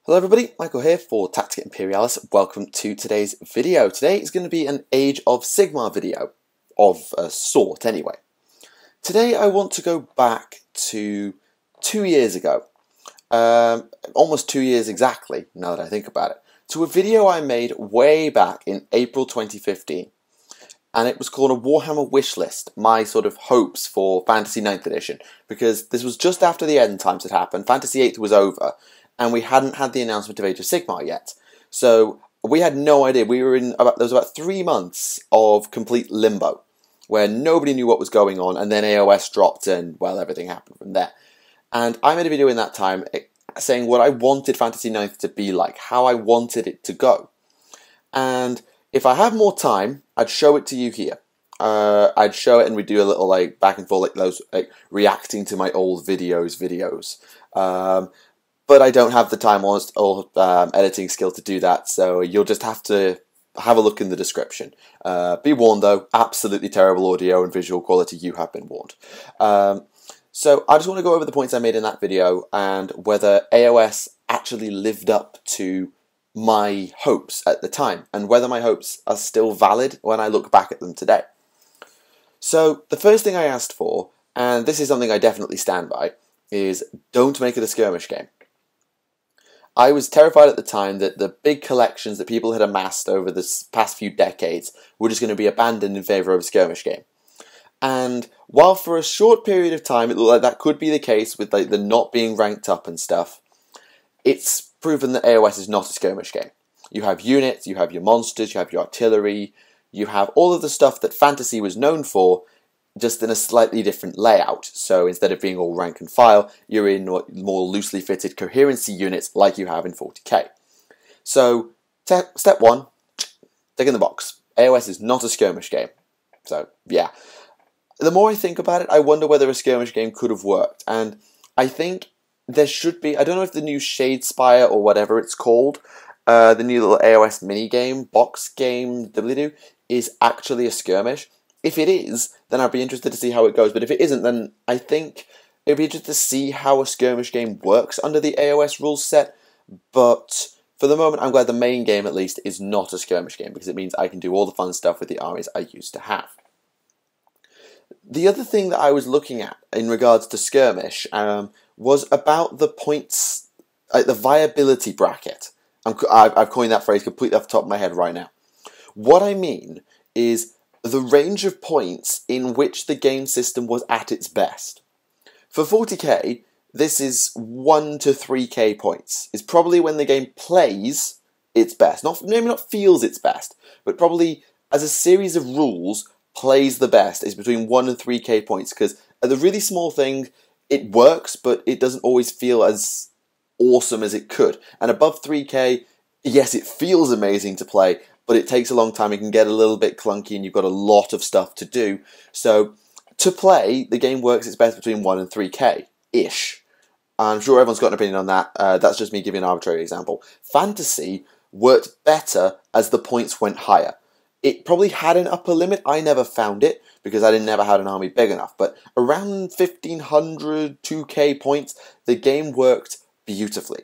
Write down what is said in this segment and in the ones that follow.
Hello everybody, Michael here for Tactica Imperialis. Welcome to today's video. Today is going to be an Age of Sigmar video, of a sort anyway. Today I want to go back to 2 years ago, almost 2 years exactly, now that I think about it, to a video I made way back in April 2015. And it was called a Warhammer Wishlist, my sort of hopes for Fantasy 9th edition, because this was just after the end times had happened, Fantasy 8th was over, and we hadn't had the announcement of Age of Sigmar yet. So we had no idea. There was about 3 months of complete limbo, where nobody knew what was going on, and then AOS dropped and, well, everything happened from there. And I made a video in that time saying what I wanted Fantasy 9th to be like, how I wanted it to go. And if I had more time, I'd show it to you here. I'd show it and we'd do a little like back and forth, like those reacting to my old videos. But I don't have the time or editing skill to do that, so you'll just have to have a look in the description. Be warned though, absolutely terrible audio and visual quality, you have been warned. So I just want to go over the points I made in that video and whether AOS actually lived up to my hopes at the time, and whether my hopes are still valid when I look back at them today. So the first thing I asked for, and this is something I definitely stand by, is don't make it a skirmish game. I was terrified at the time that the big collections that people had amassed over the past few decades were just going to be abandoned in favour of a skirmish game. And while for a short period of time it looked like that could be the case with like the not being ranked up and stuff, it's proven that AOS is not a skirmish game. You have units, you have your monsters, you have your artillery, you have all of the stuff that Fantasy was known for, just in a slightly different layout. So instead of being all rank and file, you're in more loosely fitted coherency units like you have in 40k. So, step one, tick in the box. AOS is not a skirmish game. So, yeah. The more I think about it, I wonder whether a skirmish game could have worked. And I think there should be, I don't know if the new Shadespire or whatever it's called, the new little AOS minigame, box game, doobly-doo, is actually a skirmish. If it is, then I'd be interested to see how it goes. But if it isn't, then I think it would be interesting to see how a skirmish game works under the AOS rules set. But for the moment, I'm glad the main game, at least, is not a skirmish game, because it means I can do all the fun stuff with the armies I used to have. The other thing that I was looking at in regards to skirmish was about the points, the viability bracket. I've coined that phrase completely off the top of my head right now. What I mean is the range of points in which the game system was at its best. For 40k, this is 1 to 3k points. It's probably when the game plays its best. Maybe not feels its best, but probably as a series of rules plays the best is between 1 and 3k points, because at the really small thing, it works, but it doesn't always feel as awesome as it could. And above 3k, yes, it feels amazing to play, but it takes a long time, it can get a little bit clunky and you've got a lot of stuff to do. So, to play, the game works its best between 1 and 3k-ish. I'm sure everyone's got an opinion on that, that's just me giving an arbitrary example. Fantasy worked better as the points went higher. It probably had an upper limit, I never found it, because I never had an army big enough, but around 1500, 2k points, the game worked beautifully.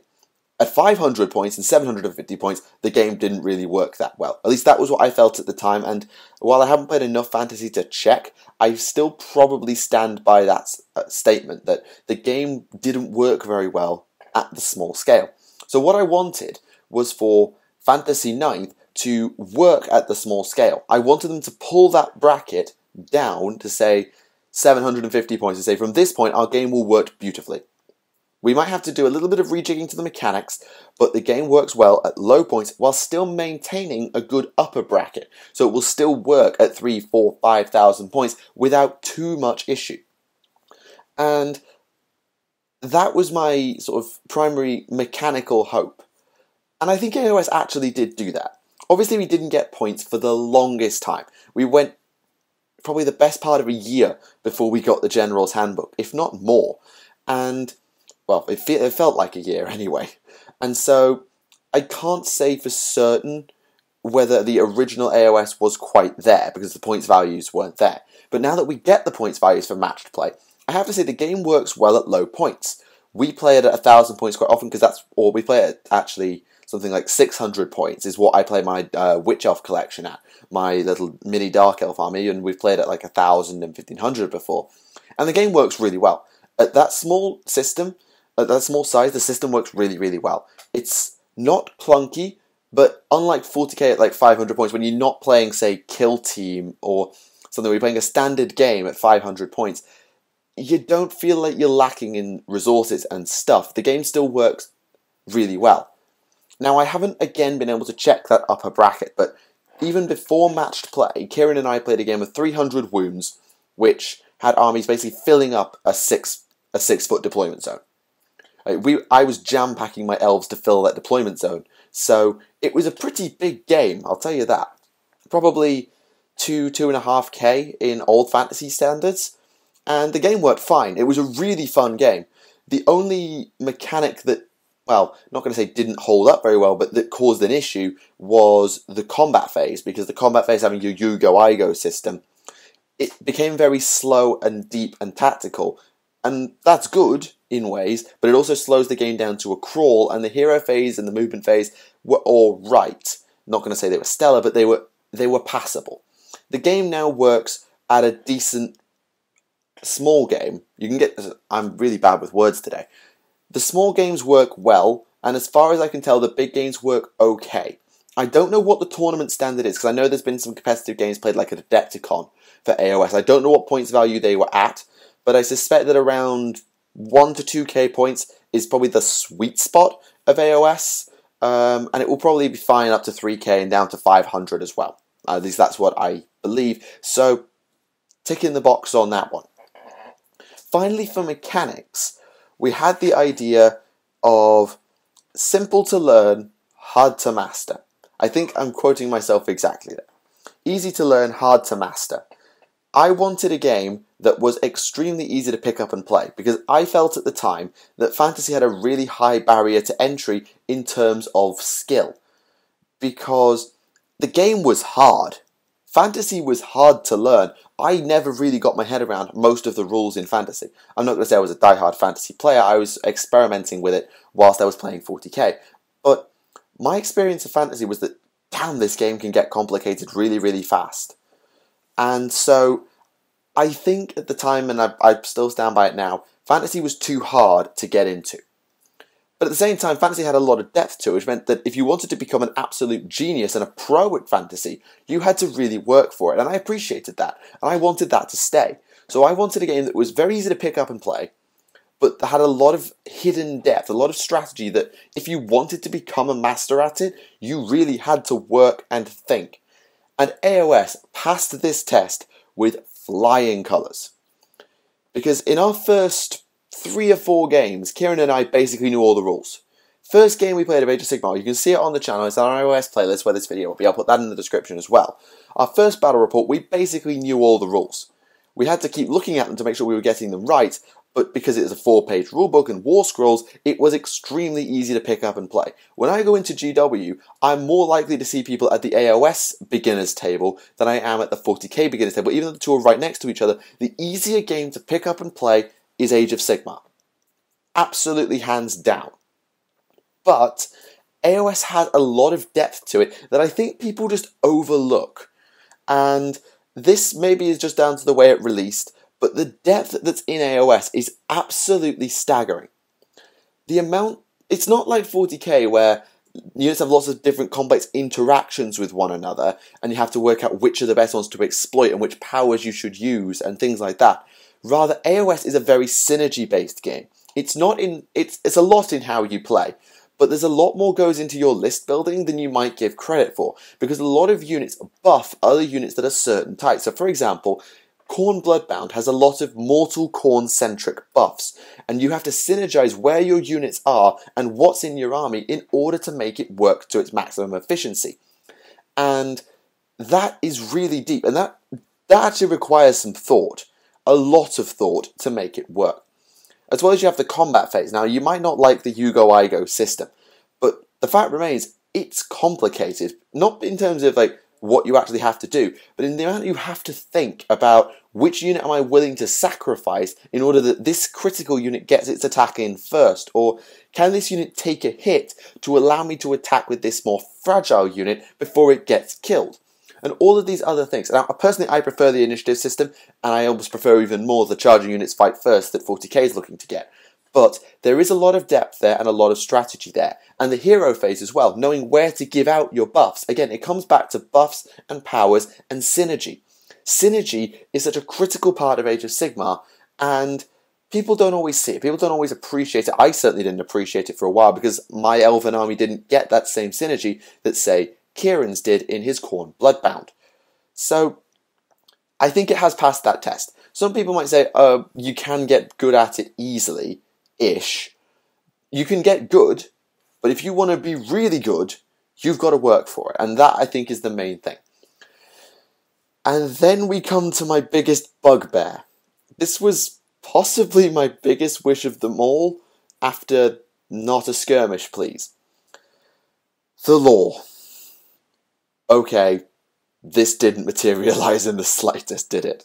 At 500 points and 750 points, the game didn't really work that well. At least that was what I felt at the time, and while I haven't played enough Fantasy to check, I still probably stand by that statement, that the game didn't work very well at the small scale. So what I wanted was for Fantasy 9th to work at the small scale. I wanted them to pull that bracket down to, say, 750 points, and say, from this point, our game will work beautifully. We might have to do a little bit of rejigging to the mechanics, but the game works well at low points while still maintaining a good upper bracket. So it will still work at 3, 4, 5,000 points without too much issue. And that was my sort of primary mechanical hope. And I think AOS actually did do that. Obviously we didn't get points for the longest time. We went probably the best part of a year before we got the General's Handbook, if not more. And well, it felt like a year anyway. And so I can't say for certain whether the original AOS was quite there, because the points values weren't there. But now that we get the points values for matched play, I have to say the game works well at low points. we play it at 1,000 points quite often because or we play it actually something like 600 points is what I play my Witch Elf collection at, my little mini Dark Elf army, and we've played at like 1,000 and 1,500 before. And the game works really well. At that small system, at that small size, the system works really, really well. It's not clunky, but unlike 40k at like 500 points, when you're not playing, say, Kill Team or something where you're playing a standard game at 500 points, you don't feel like you're lacking in resources and stuff. The game still works really well. Now, I haven't again been able to check that upper bracket, but even before matched play, Kieran and I played a game of 300 wounds, which had armies basically filling up a 6-foot deployment zone. I was jam-packing my elves to fill that deployment zone, so it was a pretty big game, I'll tell you that. Probably 2.5k in old fantasy standards, and the game worked fine. It was a really fun game. The only mechanic that, well, not going to say didn't hold up very well, but that caused an issue was the combat phase, because the combat phase having your Yugo-Igo system, it became very slow and deep and tactical, and that's good in ways, but it also slows the game down to a crawl, and the hero phase and the movement phase were all right. Not going to say they were stellar, but they were passable. The game now works at a decent small game. You can get, I'm really bad with words today. The small games work well, and as far as I can tell, the big games work okay. I don't know what the tournament standard is, because I know there's been some competitive games played like at Adepticon for AOS. I don't know what points value they were at, but I suspect that around 1 to 2k points is probably the sweet spot of AOS, and it will probably be fine up to 3k and down to 500 as well. At least that's what I believe, so tick in the box on that one. Finally, for mechanics, we had the idea of simple to learn, hard to master. I think I'm quoting myself exactly there. Easy to learn, hard to master. I wanted a game that was extremely easy to pick up and play, because I felt at the time that Fantasy had a really high barrier to entry in terms of skill, because the game was hard. Fantasy was hard to learn. I never really got my head around most of the rules in Fantasy. I'm not going to say I was a die-hard Fantasy player. I was experimenting with it whilst I was playing 40k. But my experience of Fantasy was that, damn, this game can get complicated really, really fast. And so I think at the time, and I still stand by it now, Fantasy was too hard to get into. But at the same time, Fantasy had a lot of depth to it, which meant that if you wanted to become an absolute genius and a pro at Fantasy, you had to really work for it, and I appreciated that, and I wanted that to stay. So I wanted a game that was very easy to pick up and play, but that had a lot of hidden depth, a lot of strategy that if you wanted to become a master at it, you really had to work and think. And AOS passed this test with flying colours. Because in our first 3 or 4 games, Kieran and I basically knew all the rules. First game we played of Age of Sigmar, you can see it on the channel, it's on our iOS playlist where this video will be, I'll put that in the description as well. Our first battle report, we basically knew all the rules. We had to keep looking at them to make sure we were getting them right, but because it was a 4-page rulebook and war scrolls, it was extremely easy to pick up and play. When I go into GW, I'm more likely to see people at the AOS beginners table than I am at the 40k beginners table. Even though the two are right next to each other, the easier game to pick up and play is Age of Sigmar. Absolutely hands down. But AOS has a lot of depth to it that I think people just overlook. And this maybe is just down to the way it released, but the depth that's in AOS is absolutely staggering. The amount, it's not like 40k where units have lots of different complex interactions with one another, and you have to work out which are the best ones to exploit and which powers you should use and things like that. Rather, AOS is a very synergy-based game. It's a lot in how you play, but there's a lot more goes into your list building than you might give credit for, because a lot of units buff other units that are certain types. So, for example, Khorne Bloodbound has a lot of Mortal Khorne-centric buffs, and you have to synergize where your units are and what's in your army in order to make it work to its maximum efficiency. And that is really deep, and that actually requires some thought. A lot of thought to make it work. As well as you have the combat phase. Now, you might not like the Yugo-Igo system, but the fact remains, it's complicated. Not in terms of, like, what you actually have to do, but in the amount you have to think about which unit am I willing to sacrifice in order that this critical unit gets its attack in first, or can this unit take a hit to allow me to attack with this more fragile unit before it gets killed? And all of these other things. And personally, I prefer the initiative system, and I almost prefer even more the charging units fight first that 40k is looking to get. But there is a lot of depth there and a lot of strategy there. And the hero phase as well, knowing where to give out your buffs. Again, it comes back to buffs and powers and synergy. Synergy is such a critical part of Age of Sigmar, and people don't always see it. People don't always appreciate it. I certainly didn't appreciate it for a while because my elven army didn't get that same synergy that, say, Kieran's did in his Khorne Bloodbound. So I think it has passed that test. Some people might say, you can get good at it easily-ish. You can get good, but if you want to be really good, you've got to work for it. And that, I think, is the main thing. And then we come to my biggest bugbear. This was possibly my biggest wish of them all, after not a skirmish, please. The lore. Okay, this didn't materialise in the slightest, did it?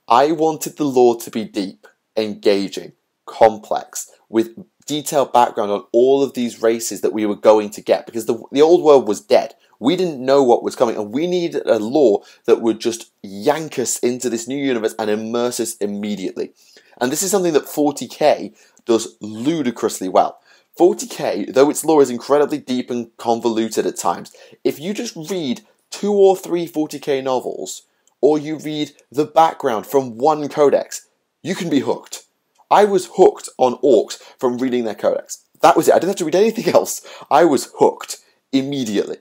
I wanted the lore to be deep, engaging, complex, with detailed background on all of these races that we were going to get, because the old world was dead. We didn't know what was coming, and we needed a lore that would just yank us into this new universe and immerse us immediately. And this is something that 40k does ludicrously well. 40k, though its lore is incredibly deep and convoluted at times, if you just read 2 or 3 40k novels, or you read the background from one codex, you can be hooked. I was hooked on orcs from reading their codex. That was it. I didn't have to read anything else. I was hooked immediately.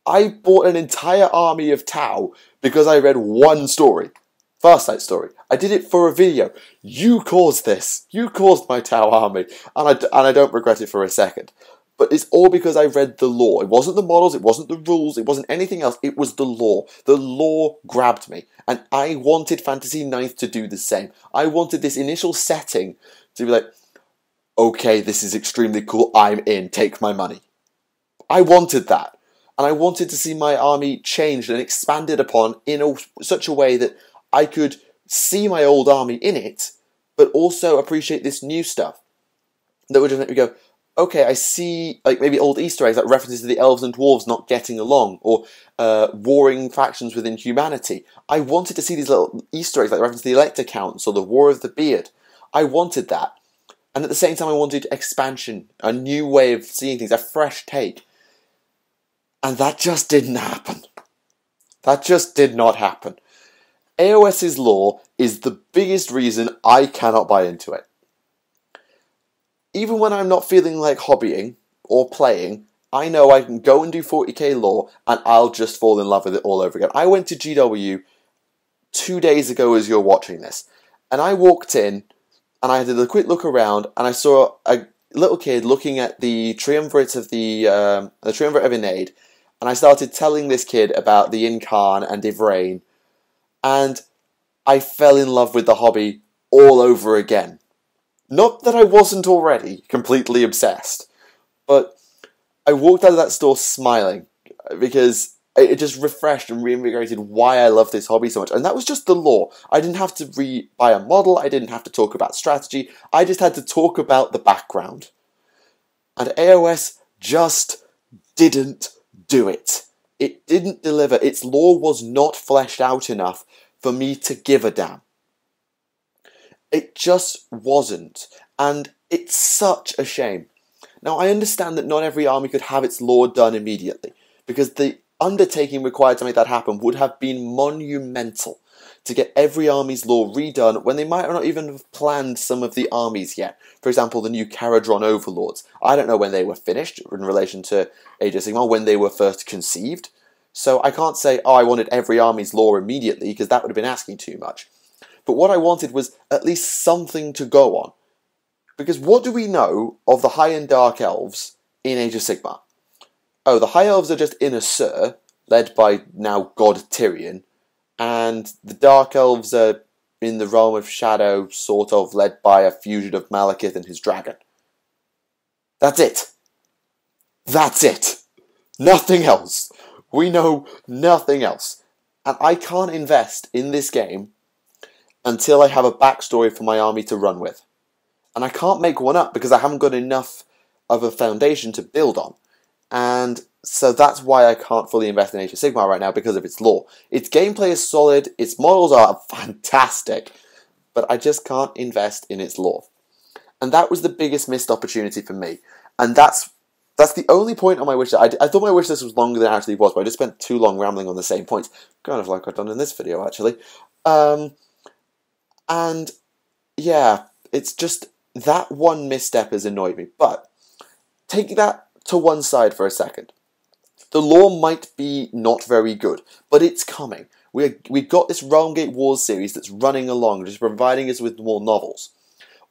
I bought an entire army of Tau because I read one story. Farsight story. I did it for a video. You caused this. You caused my Tau army. And I don't regret it for a second. But it's all because I read the lore. It wasn't the models, it wasn't the rules, it wasn't anything else. It was the lore. The lore grabbed me. And I wanted Fantasy 9th to do the same. I wanted this initial setting to be like, okay, this is extremely cool. I'm in. Take my money. I wanted that. And I wanted to see my army changed and expanded upon in such a way that I could see my old army in it, but also appreciate this new stuff. That would just make me go, okay, I see, like, maybe old Easter eggs, like references to the elves and dwarves not getting along, or warring factions within humanity. I wanted to see these little Easter eggs, like reference to the Elector Counts, or the War of the Beard. I wanted that. And at the same time, I wanted expansion, a new way of seeing things, a fresh take. And that just didn't happen. That just did not happen. AOS's lore is the biggest reason I cannot buy into it. Even when I'm not feeling like hobbying or playing, I know I can go and do 40k lore and I'll just fall in love with it all over again. I went to GW 2 days ago as you're watching this, and I walked in and I did a quick look around and I saw a little kid looking at the triumvirate of the triumvirate of Inade, and I started telling this kid about the Incarn and Ivrain, and I fell in love with the hobby all over again. Not that I wasn't already completely obsessed, but I walked out of that store smiling because it just refreshed and reinvigorated why I love this hobby so much. And that was just the lore. I didn't have to buy a model, I didn't have to talk about strategy, I just had to talk about the background. And AOS just didn't do it. It didn't deliver. Its lore was not fleshed out enough for me to give a damn. It just wasn't, and it's such a shame. Now, I understand that not every army could have its lore done immediately, because the undertaking required to make that happen would have been monumental, to get every army's lore redone when they might not even have planned some of the armies yet. For example, the new Caradron Overlords. I don't know when they were finished in relation to Age of Sigmar, when they were first conceived, so I can't say, oh, I wanted every army's lore immediately, because that would have been asking too much. But what I wanted was at least something to go on. Because what do we know of the High and Dark Elves in Age of Sigmar? Oh, the High Elves are just Inner Sur, led by now God Tyrion, and the Dark Elves are in the realm of Shadow, sort of, led by a fusion of Malekith and his dragon. That's it. That's it. Nothing else. We know nothing else. And I can't invest in this game until I have a backstory for my army to run with. And I can't make one up because I haven't got enough of a foundation to build on. And so that's why I can't fully invest in Age of Sigmar right now, because of its lore. Its gameplay is solid, its models are fantastic, but I just can't invest in its lore. And that was the biggest missed opportunity for me. And that's the only point on my wish list. I thought my wish list was longer than it actually was, but I just spent too long rambling on the same points. Kind of like I've done in this video, actually. And yeah, it's just that one misstep has annoyed me. But take that to one side for a second. The lore might be not very good, but it's coming. We've got this Realm Gate Wars series that's running along, just providing us with more novels.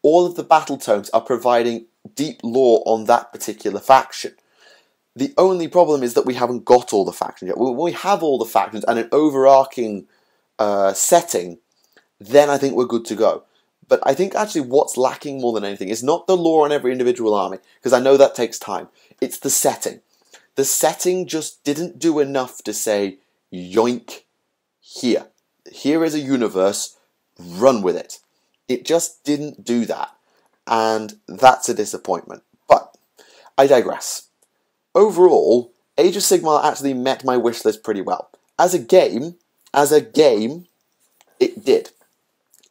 All of the battle tomes are providing deep lore on that particular faction. The only problem is that we haven't got all the factions yet. When we have all the factions and an overarching setting, then I think we're good to go. But I think actually what's lacking more than anything is not the lore on every individual army, because I know that takes time. It's the setting. The setting just didn't do enough to say, yoink, here. Here is a universe, run with it. It just didn't do that. And that's a disappointment. But I digress. Overall, Age of Sigmar actually met my wish list pretty well. As a game, it did.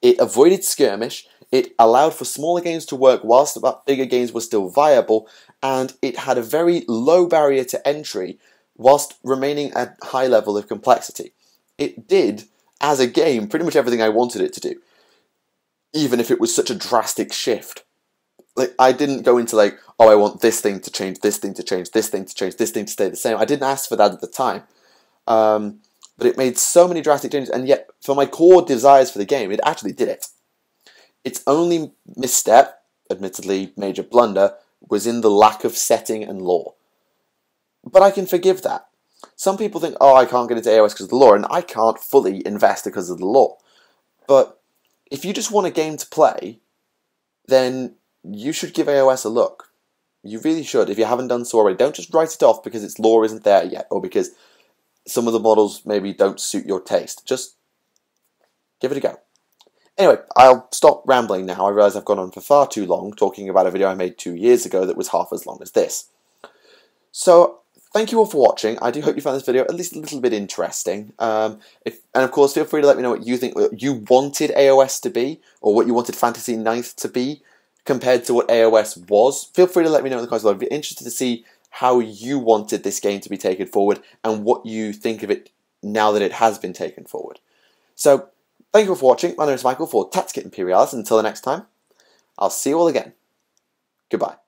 It avoided skirmish, it allowed for smaller games to work whilst bigger games were still viable, and it had a very low barrier to entry whilst remaining at a high level of complexity. It did, as a game, pretty much everything I wanted it to do, even if it was such a drastic shift. Like, I didn't go into like, oh, I want this thing to change, this thing to change, this thing to change, this thing to stay the same. I didn't ask for that at the time. But it made so many drastic changes, and yet, for my core desires for the game, it actually did it. Its only misstep, admittedly major blunder, was in the lack of setting and lore. But I can forgive that. Some people think, oh, I can't get into AOS because of the lore, and I can't fully invest because of the lore. But if you just want a game to play, then you should give AOS a look. You really should, if you haven't done so already. Don't just write it off because its lore isn't there yet, or because some of the models maybe don't suit your taste. Just give it a go. Anyway, I'll stop rambling now. I realise I've gone on for far too long talking about a video I made 2 years ago that was half as long as this. So, thank you all for watching. I do hope you found this video at least a little bit interesting. And of course, feel free to let me know what you think you wanted AOS to be, or what you wanted Fantasy 9th to be, compared to what AOS was. Feel free to let me know in the comments below. I'd be interested to see how you wanted this game to be taken forward, and what you think of it now that it has been taken forward. So, thank you all for watching. My name is Michael for Tactica Imperialis. Until the next time, I'll see you all again. Goodbye.